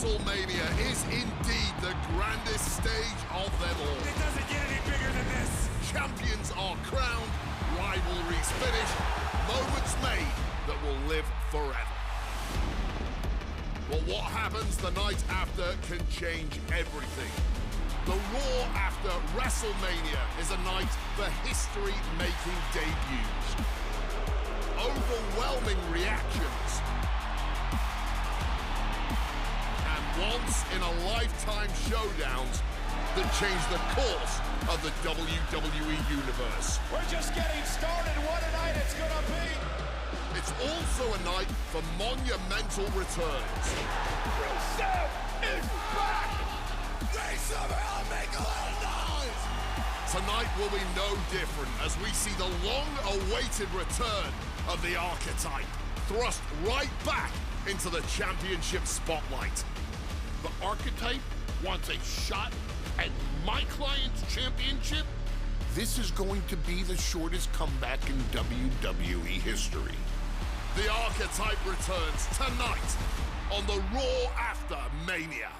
WrestleMania is indeed the grandest stage of them all. It doesn't get any bigger than this. Champions are crowned, rivalries finished, moments made that will live forever. But what happens the night after can change everything. The Raw after WrestleMania is a night for history-making debuts. Overwhelming reactions. And once-in-a-lifetime showdowns that change the course of the WWE Universe. We're just getting started. What a night it's gonna be. It's also a night for monumental returns. Rusev is back! They somehow make a lot of noise! Tonight will be no different as we see the long-awaited return of the Archetype, thrust right back into the championship spotlight. The Archetype wants a shot at my client's championship? This is going to be the shortest comeback in WWE history. The Archetype returns tonight on the Raw after Mania.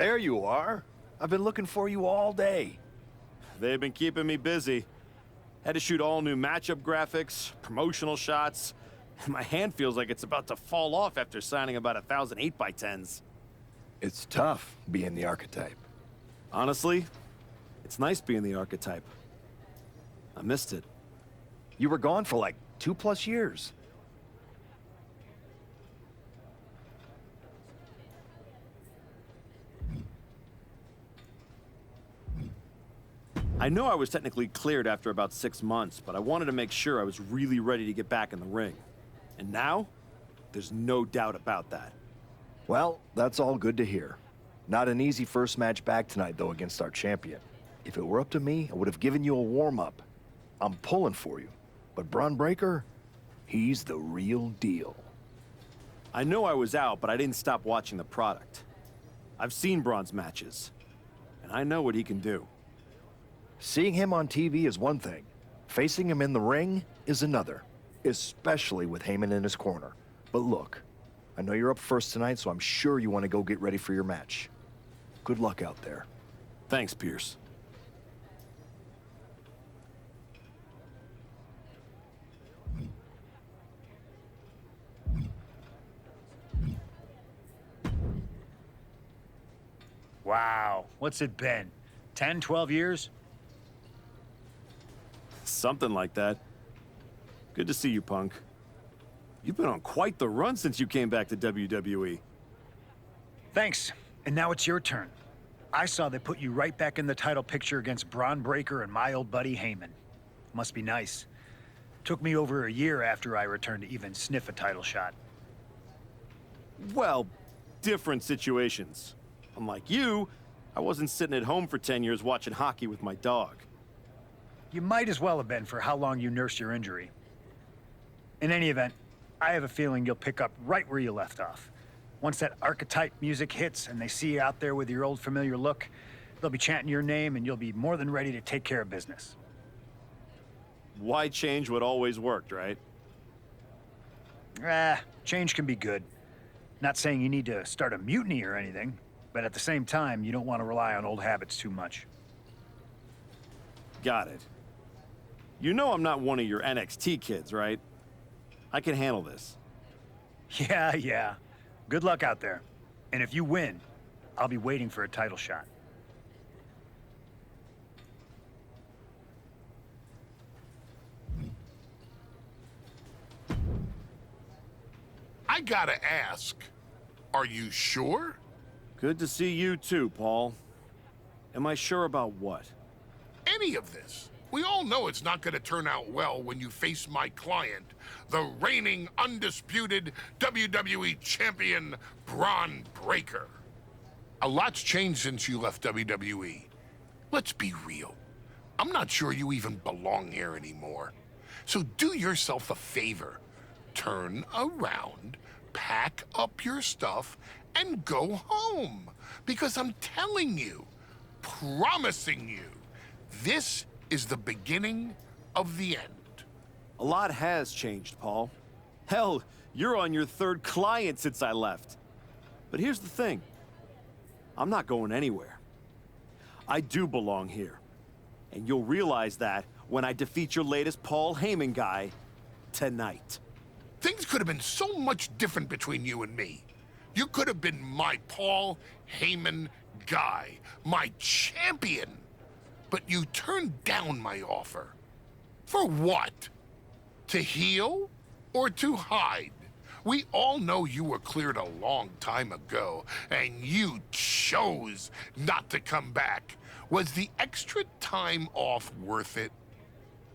There you are. I've been looking for you all day. They've been keeping me busy. Had to shoot all new matchup graphics, promotional shots. My hand feels like it's about to fall off after signing about 1,000 8x10s. It's tough being the archetype. Honestly, it's nice being the archetype. I missed it. You were gone for like 2+ years. I know I was technically cleared after about 6 months, but I wanted to make sure I was really ready to get back in the ring. And now, there's no doubt about that. Well, that's all good to hear. Not an easy first match back tonight, though, against our champion. If it were up to me, I would have given you a warm-up. I'm pulling for you. But Braun Breaker, he's the real deal. I know I was out, but I didn't stop watching the product. I've seen Braun's matches, and I know what he can do. Seeing him on TV is one thing. Facing him in the ring is another. Especially with Heyman in his corner. But look, I know you're up first tonight, so I'm sure you want to go get ready for your match. Good luck out there. Thanks, Pierce. Wow, what's it been? 10, 12 years? Something like that. Good to see you, Punk. You've been on quite the run since you came back to WWE. Thanks. And now it's your turn. I saw they put you right back in the title picture against Braun Breaker and my old buddy Heyman. Must be nice. Took me over a year after I returned to even sniff a title shot. Well, different situations. Unlike you, I wasn't sitting at home for 10 years watching hockey with my dog. You might as well have been for how long you nursed your injury. In any event, I have a feeling you'll pick up right where you left off. Once that archetype music hits and they see you out there with your old familiar look, they'll be chanting your name and you'll be more than ready to take care of business. Why change what always worked, right? Change can be good. Not saying you need to start a mutiny or anything, but at the same time, you don't want to rely on old habits too much. Got it. You know I'm not one of your NXT kids, right? I can handle this. Yeah. Good luck out there. And if you win, I'll be waiting for a title shot. I gotta ask, are you sure? Good to see you too, Paul. Am I sure about what? Any of this? We all know it's not gonna turn out well when you face my client, the reigning, undisputed WWE Champion, Braun Breaker. A lot's changed since you left WWE. Let's be real. I'm not sure you even belong here anymore. So do yourself a favor. Turn around, pack up your stuff, and go home. Because I'm telling you, promising you, this is the beginning of the end. A lot has changed, Paul. Hell, you're on your 3rd client since I left. But here's the thing. I'm not going anywhere. I do belong here. And you'll realize that when I defeat your latest Paul Heyman guy tonight. Things could have been so much different between you and me. You could have been my Paul Heyman guy, my champion. But you turned down my offer. For what? To heal or to hide? We all know you were cleared a long time ago, and you chose not to come back. Was the extra time off worth it?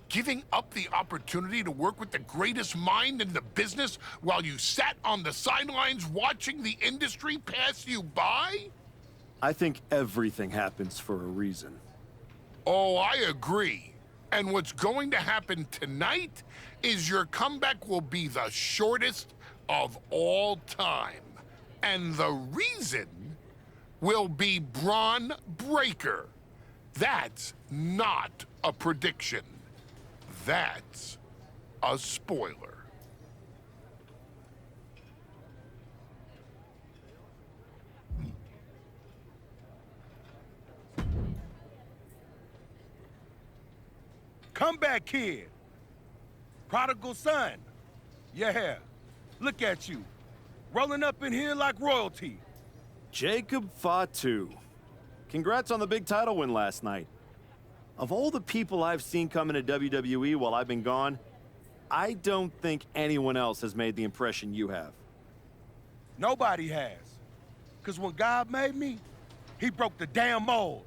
Giving up the opportunity to work with the greatest mind in the business while you sat on the sidelines watching the industry pass you by? I think everything happens for a reason. Oh, I agree. And what's going to happen tonight is your comeback will be the shortest of all time. And the reason will be Braun Breaker. That's not a prediction. That's a spoiler. Comeback kid. Prodigal son. Yeah, look at you. Rolling up in here like royalty. Jacob Fatu. Congrats on the big title win last night. Of all the people I've seen come into WWE while I've been gone, I don't think anyone else has made the impression you have. Nobody has. Because when God made me, he broke the damn mold.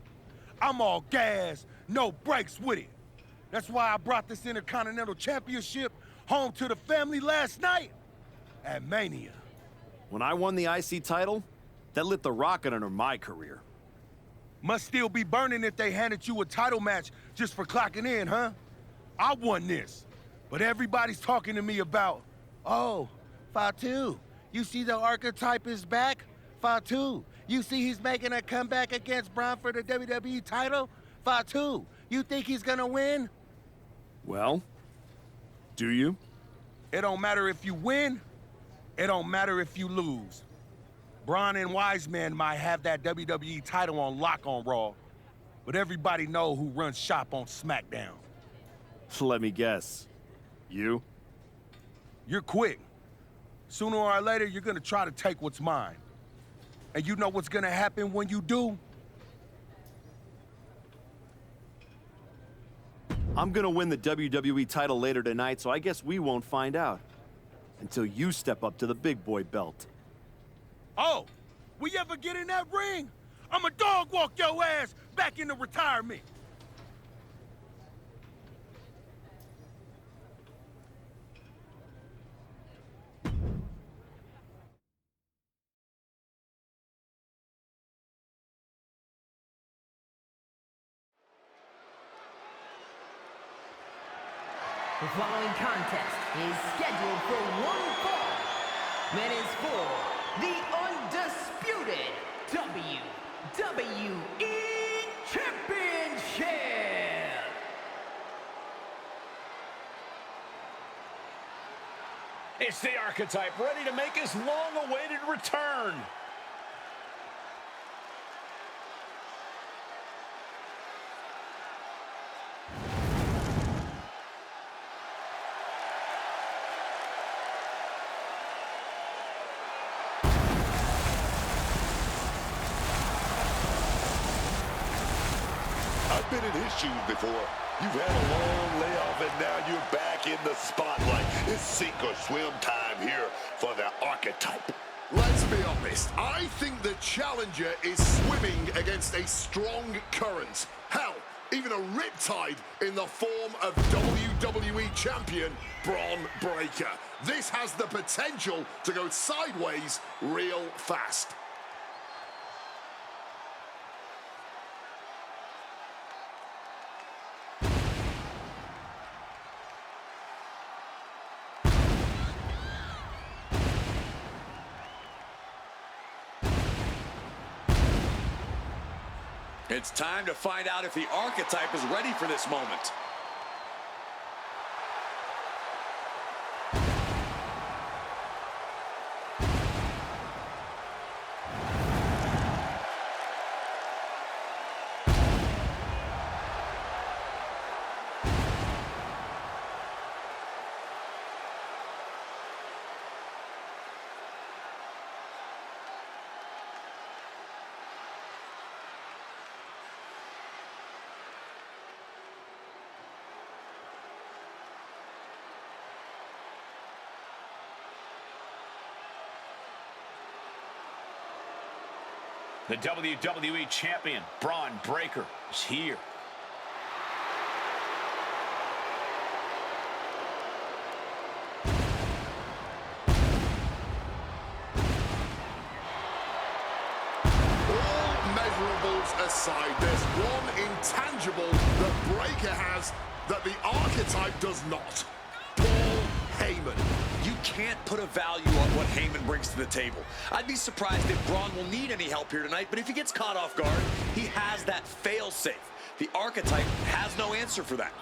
I'm all gas, no brakes with it. That's why I brought this Intercontinental Championship home to the family last night at Mania. When I won the IC title, that lit the rocket under my career. Must still be burning if they handed you a title match just for clocking in, huh? I won this, but everybody's talking to me about, oh, Fatu, you see the archetype is back? Fatu, you see he's making a comeback against Braun for the WWE title? Fatu, you think he's gonna win? Well, do you? It don't matter if you win, it don't matter if you lose. Braun and Wiseman might have that WWE title on lock on Raw, but everybody know who runs shop on SmackDown. Let me guess. You? You're quick. Sooner or later, you're gonna try to take what's mine. And you know what's gonna happen when you do? I'm gonna win the WWE title later tonight, so I guess we won't find out. Until you step up to the big boy belt. Oh, we ever get in that ring? I'ma dog walk your ass back into retirement. The following contest is scheduled for one fall and is for the undisputed WWE Championship. It's the Archetype, ready to make his long-awaited return. I've been in his shoes before. You've had a long layoff and now you're back in the spotlight. It's sink or swim time here for the Archetype. Let's be honest, I think the challenger is swimming against a strong current. Hell, even a riptide in the form of WWE Champion Braun Breaker. This has the potential to go sideways real fast. It's time to find out if the Archetype is ready for this moment. The WWE Champion, Braun Breaker, is here. All measurables aside, there's one intangible that Breaker has that the Archetype does not. Paul Heyman. You can't put a value on what Heyman brings to the table. I'd be surprised if Braun will need any help here tonight, but if he gets caught off guard, he has that fail-safe. The Archetype has no answer for that.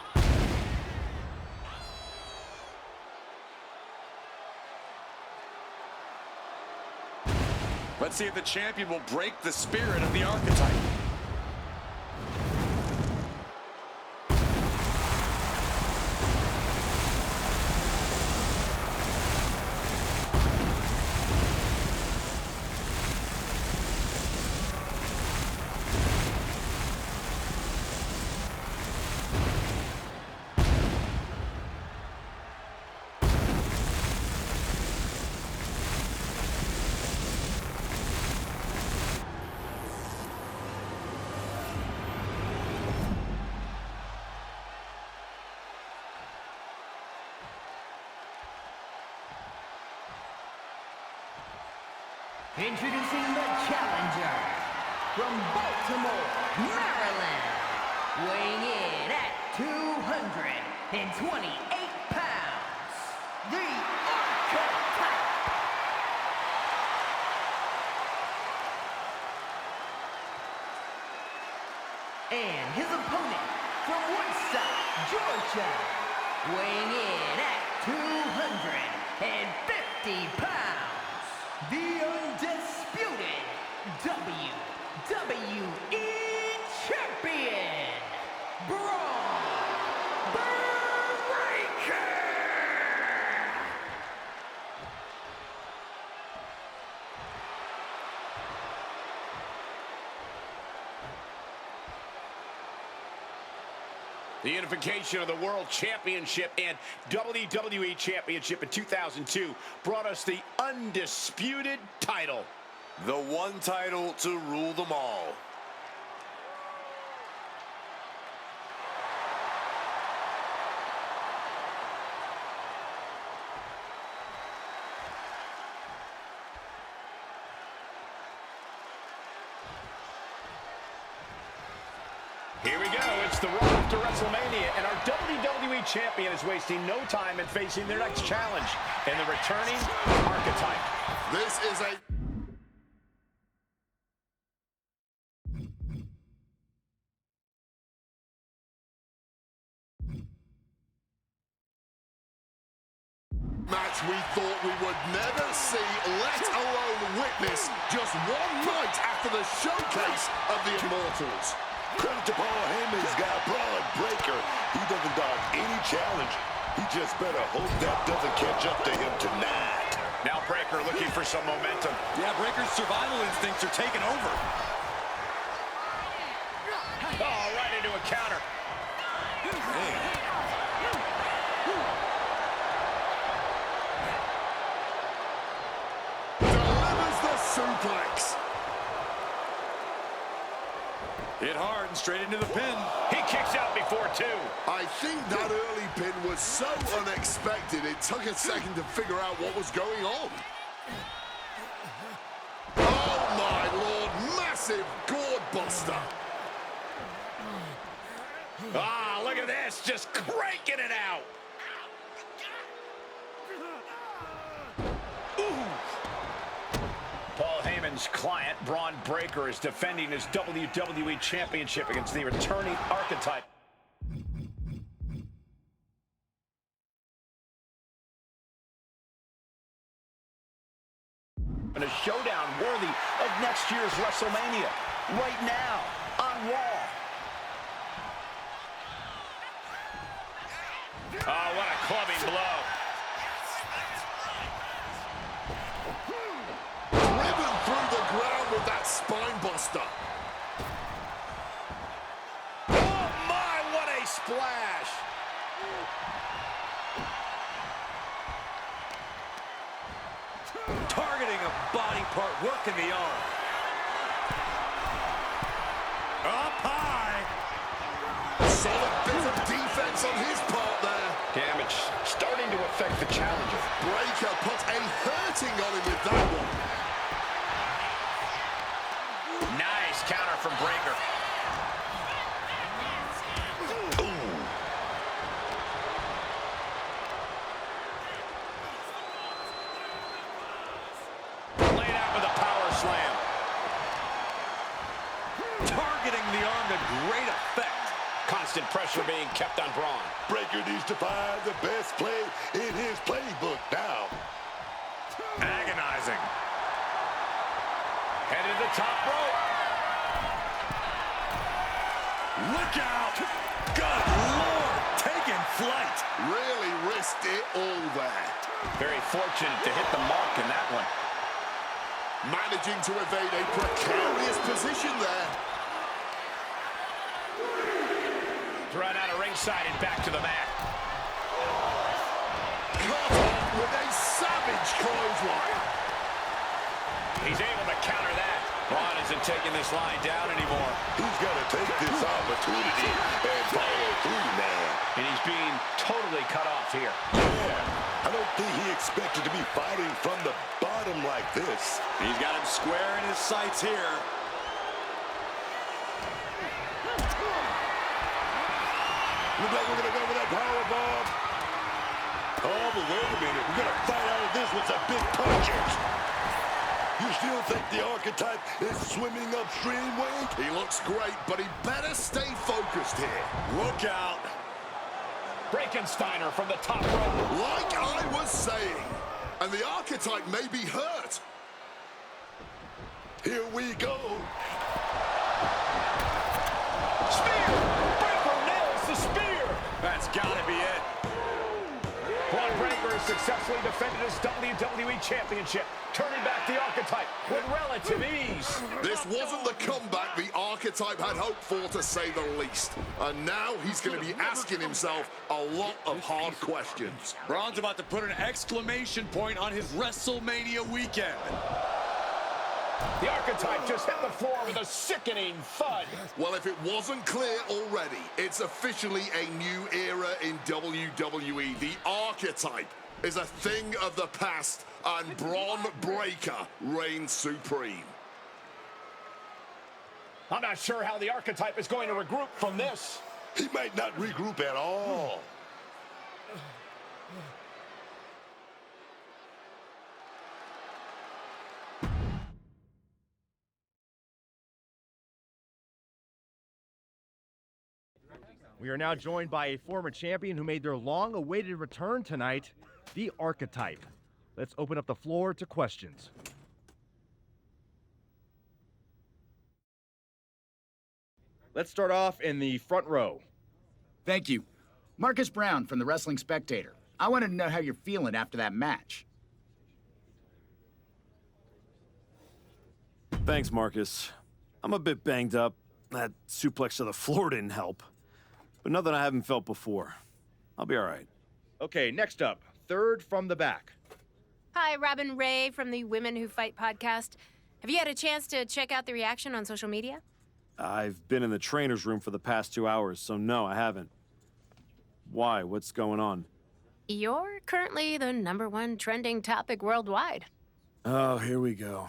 Let's see if the champion will break the spirit of the Archetype. Introducing the challenger from Baltimore, Maryland, weighing in at 228 pounds, the Archetype. And his opponent from Woodstock, Georgia, weighing in at 250 pounds, the undisputed WWE Champion, Braun Breaker! The unification of the World Championship and WWE Championship in 2002 brought us the undisputed title. The one title to rule them all. Here we go. It's the road to WrestleMania, and our WWE Champion is wasting no time in facing their next challenge, and the returning Archetype. This is a match we thought we would never see, let alone witness, just one night after the showcase of the Immortals. Credit to Paul Heyman's got Braun Breaker. He doesn't dodge any challenge. He just better hope that doesn't catch up to him tonight. Now Breaker looking for some momentum. Yeah, Breaker's survival instincts are taking over. Oh, right into a counter. Delivers the suplex. Hit hard and straight into the pin. He kicks out before two. I think that early pin was so unexpected, it took a second to figure out what was going on. Oh my lord, massive gourd buster. Ah, look at this, just cranking it out. Paul Heyman's client, Braun Breaker, is defending his WWE Championship against the returning Archetype. And a showdown worthy of next year's WrestleMania, right now, on Raw. Oh, what a clubbing blow. Driven through the ground with that spine buster. Oh my, what a splash. Targeting a body part, working the arm. Up high. Solid bit of defense on his part there. Damage starting to affect the challenger. Breaker put a hurting on him with that one. Nice counter from Breaker. Laid out with a power slam. Targeting the arm to great effect. Constant pressure being kept on Braun. Breaker needs to find the best play in his playbook now. Agonizing. Headed to the top rope. Look out! Good Lord! Taking flight. Really risked it all there. Very fortunate to hit the mark in that one. Managing to evade a precarious position there. Thrown out of ringside and back to the mat. Caught off with a savage clothesline. He's able to counter that. Braun isn't taking this line down anymore. He's got to take this opportunity and follow through now. And he's being totally cut off here. Yeah, I don't think he expected to be fighting from the bottom got him like this. He's got him square in his sights here. Looks like we're going to go with that powerbomb. Oh, but wait a minute. We're going to fight out of this with some big punches. You still think the Archetype is swimming upstream, Wade? He looks great, but he better stay focused here. Look out. Frankensteiner from the top rope. Like I was saying, and the Archetype may be hurt. Here we go. Spear! Breaker nails the spear! That's gotta be it. Braun Breaker has successfully defended his WWE Championship, turning back the Archetype with relative ease. This wasn't the comeback the Archetype had hoped for, to say the least. And now he's going to be asking himself a lot of hard questions. Braun's about to put an exclamation point on his WrestleMania weekend. The Archetype just hit the floor with a sickening thud. Well, if it wasn't clear already, it's officially a new era in WWE. The Archetype is a thing of the past, and Braun Breaker reigns supreme. I'm not sure how the Archetype is going to regroup from this. He might not regroup at all. We are now joined by a former champion who made their long-awaited return tonight, the Archetype. Let's open up the floor to questions. Let's start off in the front row. Thank you. Marcus Brown from the Wrestling Spectator. I wanted to know how you're feeling after that match. Thanks, Marcus. I'm a bit banged up. That suplex to the floor didn't help. But nothing I haven't felt before. I'll be all right. Okay, next up, third from the back. Hi, Robin Ray from the Women Who Fight podcast. Have you had a chance to check out the reaction on social media? I've been in the trainer's room for the past 2 hours, so no, I haven't. Why? What's going on? You're currently the #1 trending topic worldwide. Oh, here we go.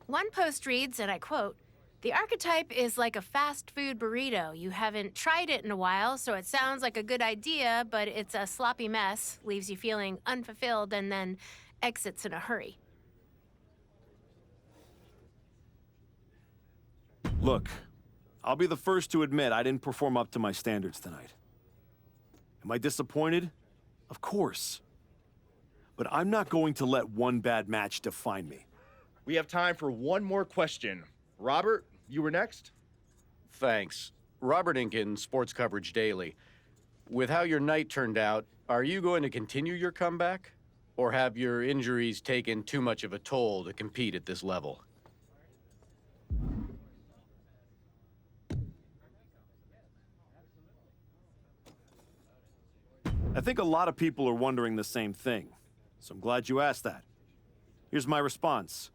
One post reads, and I quote, "The Archetype is like a fast food burrito. You haven't tried it in a while, so it sounds like a good idea, but it's a sloppy mess, leaves you feeling unfulfilled, and then exits in a hurry." Look, I'll be the first to admit I didn't perform up to my standards tonight. Am I disappointed? Of course. But I'm not going to let one bad match define me. We have time for one more question. Robert, you were next? Thanks. Robert Inkin, Sports Coverage Daily. With how your night turned out, are you going to continue your comeback? Or have your injuries taken too much of a toll to compete at this level? I think a lot of people are wondering the same thing, so I'm glad you asked that. Here's my response.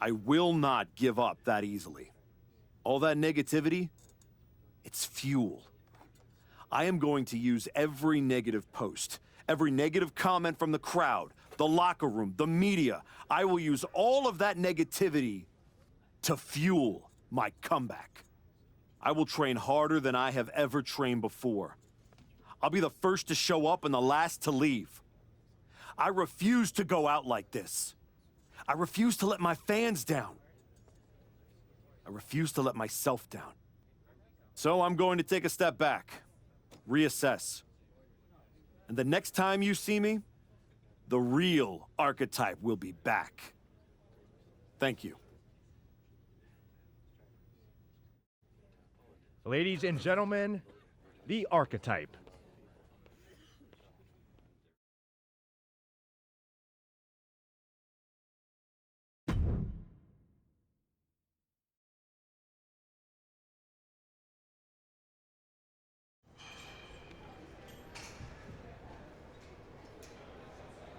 I will not give up that easily. All that negativity, it's fuel. I am going to use every negative post, every negative comment from the crowd, the locker room, the media. I will use all of that negativity to fuel my comeback. I will train harder than I have ever trained before. I'll be the first to show up and the last to leave. I refuse to go out like this. I refuse to let my fans down. I refuse to let myself down. So I'm going to take a step back, reassess. And the next time you see me, the real Archetype will be back. Thank you. Ladies and gentlemen, the Archetype.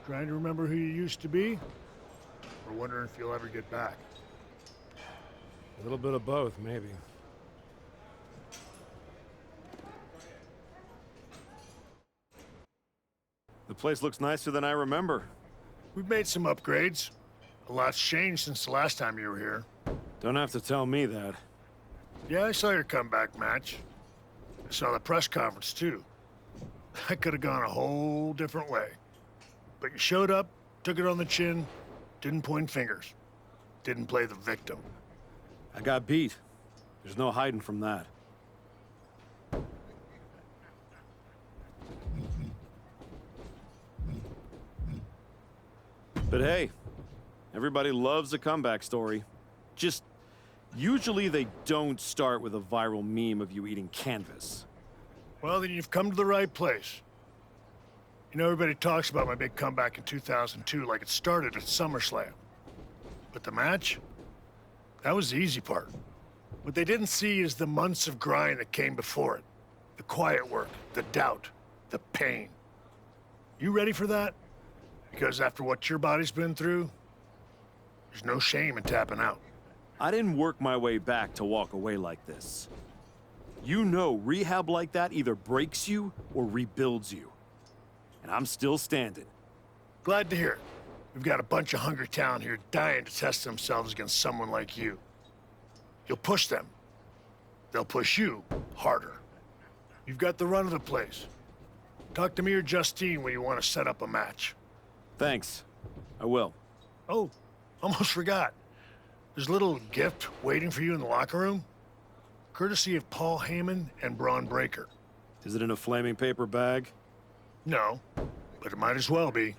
Trying to remember who you used to be? Or wondering if you'll ever get back? A little bit of both, maybe. The place looks nicer than I remember. We've made some upgrades. A lot's changed since the last time you were here. Don't have to tell me that. Yeah, I saw your comeback match. I saw the press conference, too. That could have gone a whole different way. But you showed up, took it on the chin, didn't point fingers. Didn't play the victim. I got beat. There's no hiding from that. But hey, everybody loves a comeback story. Just, usually they don't start with a viral meme of you eating canvas. Well, then you've come to the right place. You know, everybody talks about my big comeback in 2002 like it started at SummerSlam. But the match? That was the easy part. What they didn't see is the months of grind that came before it. The quiet work, the doubt, the pain. You ready for that? Because after what your body's been through, there's no shame in tapping out. I didn't work my way back to walk away like this. You know, rehab like that either breaks you or rebuilds you. And I'm still standing. Glad to hear it. We've got a bunch of hungry talent here dying to test themselves against someone like you. You'll push them. They'll push you harder. You've got the run of the place. Talk to me or Justine when you want to set up a match. Thanks. I will. Oh, almost forgot. There's a little gift waiting for you in the locker room. Courtesy of Paul Heyman and Braun Breaker. Is it in a flaming paper bag? No, but it might as well be.